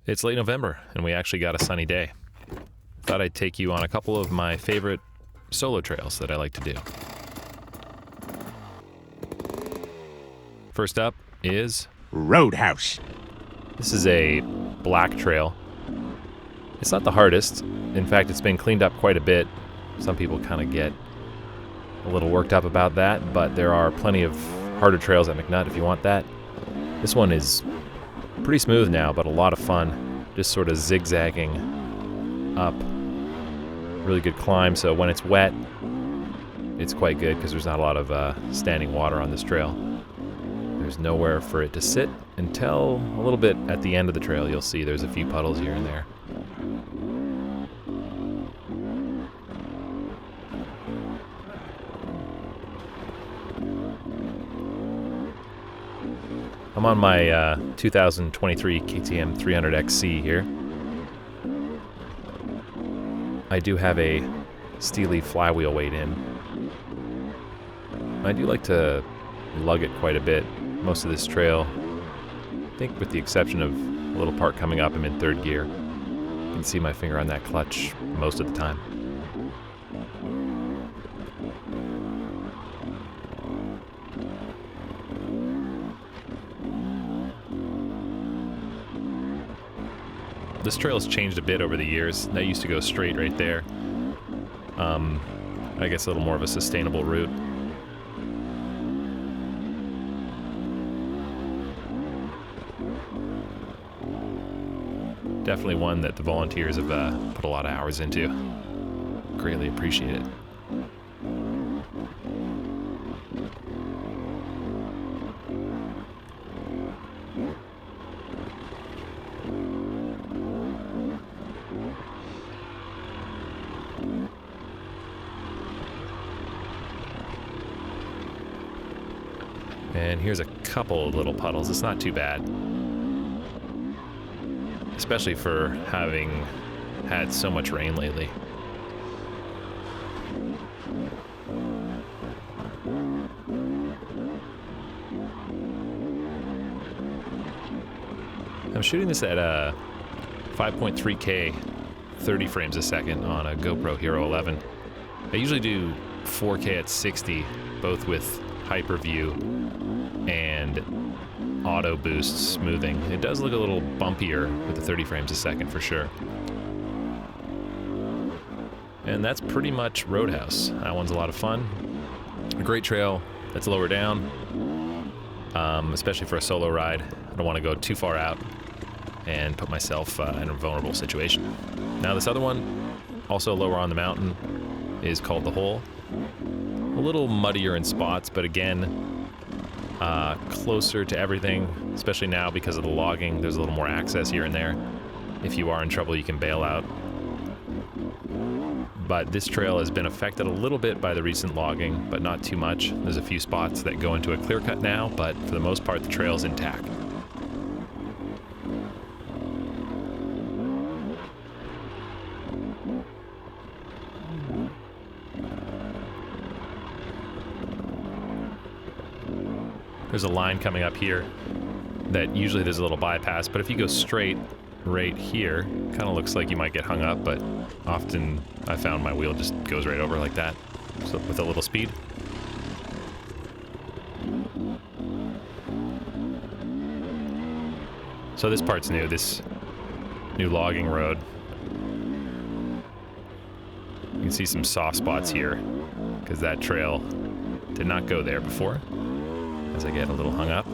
It's late November, and we actually got a sunny day. Thought I'd take you on a couple of my favorite solo trails that I like to do. First up is RoadHouse. This is a black trail. It's not the hardest. In fact, it's been cleaned up quite a bit. Some people kind of get a little worked up about that, but there are plenty of harder trails at Mcnutt if you want that. This one is pretty smooth now, but a lot of fun. Just sort of zigzagging up. Really good climb, so when it's wet, it's quite good because there's not a lot of standing water on this trail. There's nowhere for it to sit until a little bit at the end of the trail. You'll see there's a few puddles here and there. I'm on my 2023 KTM 300 XC here. I do have a Steely flywheel weight in. I do like to lug it quite a bit. Most of this trail, I think with the exception of a little part coming up, I'm in third gear. You can see my finger on that clutch most of the time. This trail has changed a bit over the years. That used to go straight right there. I guess a little more of a sustainable route. Definitely one that the volunteers have put a lot of hours into. Greatly appreciate it. And here's a couple of little puddles. It's not too bad, especially for having had so much rain lately. I'm shooting this at a 5.3K 30 frames a second on a GoPro Hero 11. I usually do 4K at 60, both with hyperview and auto boost smoothing. It does look a little bumpier with the 30 frames a second for sure. And that's pretty much RoadHouse. That one's a lot of fun. A great trail that's lower down, especially for a solo ride. I don't want to go too far out and put myself in a vulnerable situation. Now this other one, also lower on the mountain, is called The Hole. A little muddier in spots, but again, closer to everything, especially now because of the logging. There's a little more access here and there. If you are in trouble, you can bail out. But this trail has been affected a little bit by the recent logging, but not too much. There's a few spots that go into a clear cut now, but for the most part, the trail's intact. There's a line coming up here that usually there's a little bypass, but if you go straight right here, kind of looks like you might get hung up, but often I found my wheel just goes right over like that, so with a little speed. So this part's new, this new logging road. You can see some soft spots here because that trail did not go there before. As I get a little hung up.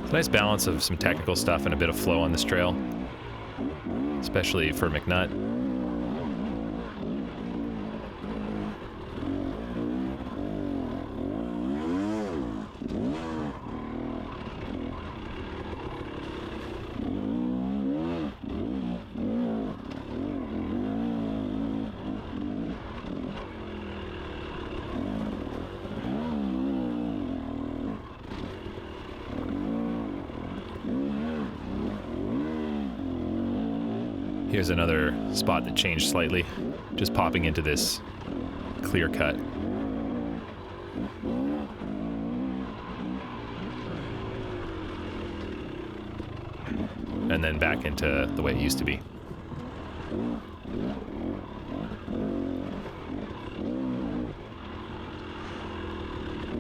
It's a nice balance of some technical stuff and a bit of flow on this trail, especially for Mcnutt. Here's another spot that changed slightly, just popping into this clear cut. And then back into the way it used to be.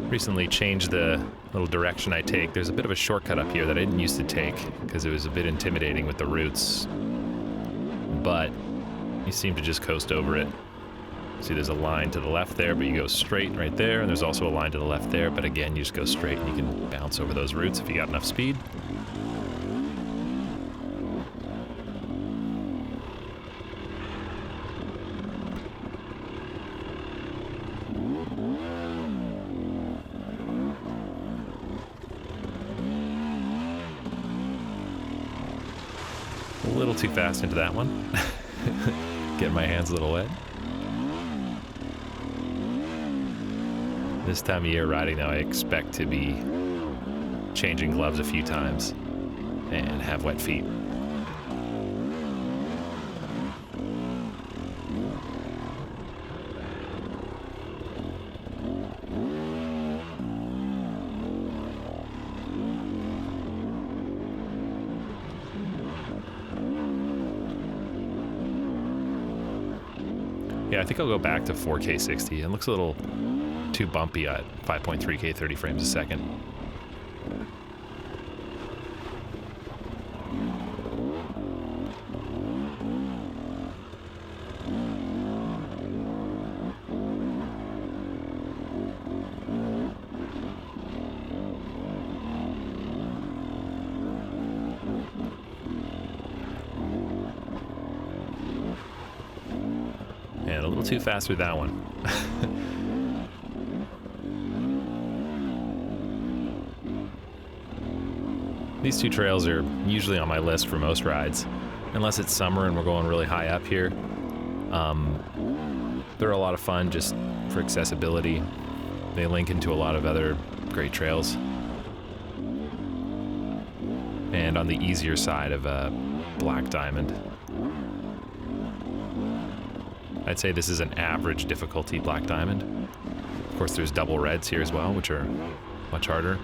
Recently changed the little direction I take. There's a bit of a shortcut up here that I didn't used to take because it was a bit intimidating with the roots, but you seem to just coast over it. See, there's a line to the left there, but you go straight right there, and there's also a line to the left there, but again, you just go straight and you can bounce over those roots if you got enough speed. A little too fast into that one. Getting my hands a little wet. This time of year riding now, I expect to be changing gloves a few times and have wet feet. Yeah, I think I'll go back to 4K 60. It looks a little too bumpy at 5.3K 30 frames a second. And a little too fast with that one. These two trails are usually on my list for most rides, unless it's summer and we're going really high up here. They're a lot of fun just for accessibility. They link into a lot of other great trails. And on the easier side of Black Diamond. I'd say this is an average difficulty Black Diamond. Of course, there's double reds here as well, which are much harder.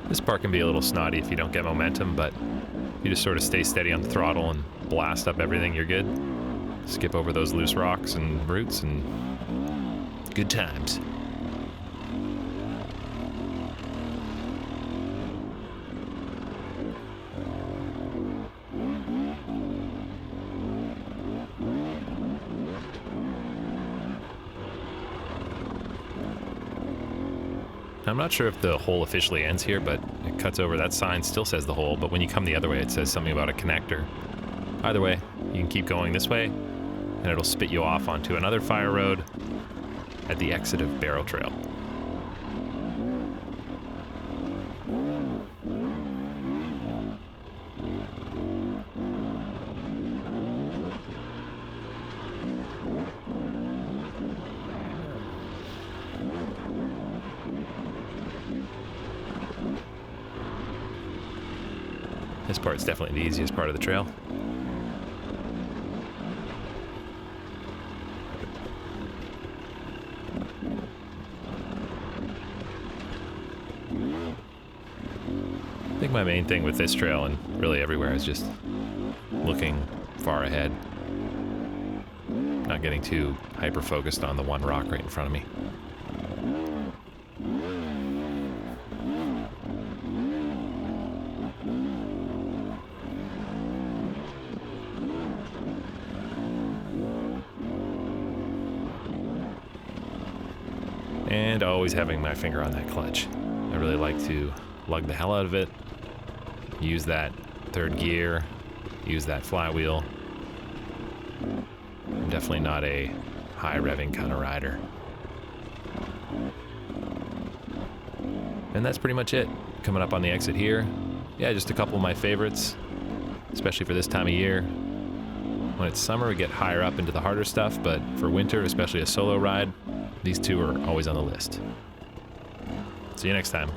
This part can be a little snotty if you don't get momentum, but if you just sort of stay steady on the throttle and blast up everything, you're good. Skip over those loose rocks and roots and good times. I'm not sure if the hole officially ends here, but it cuts over. That sign still says the hole, but when you come the other way, it says something about a connector. Either way, you can keep going this way, and it'll spit you off onto another fire road at the exit of Barrow Trail. This part's definitely the easiest part of the trail. I think my main thing with this trail and really everywhere is just looking far ahead. Not getting too hyper-focused on the one rock right in front of me. And always having my finger on that clutch. I really like to lug the hell out of it, use that third gear, use that flywheel. I'm definitely not a high revving kind of rider. And that's pretty much it. Coming up on the exit here. Yeah, just a couple of my favorites, especially for this time of year. When it's summer, we get higher up into the harder stuff, but for winter, especially a solo ride, these two are always on the list. See you next time.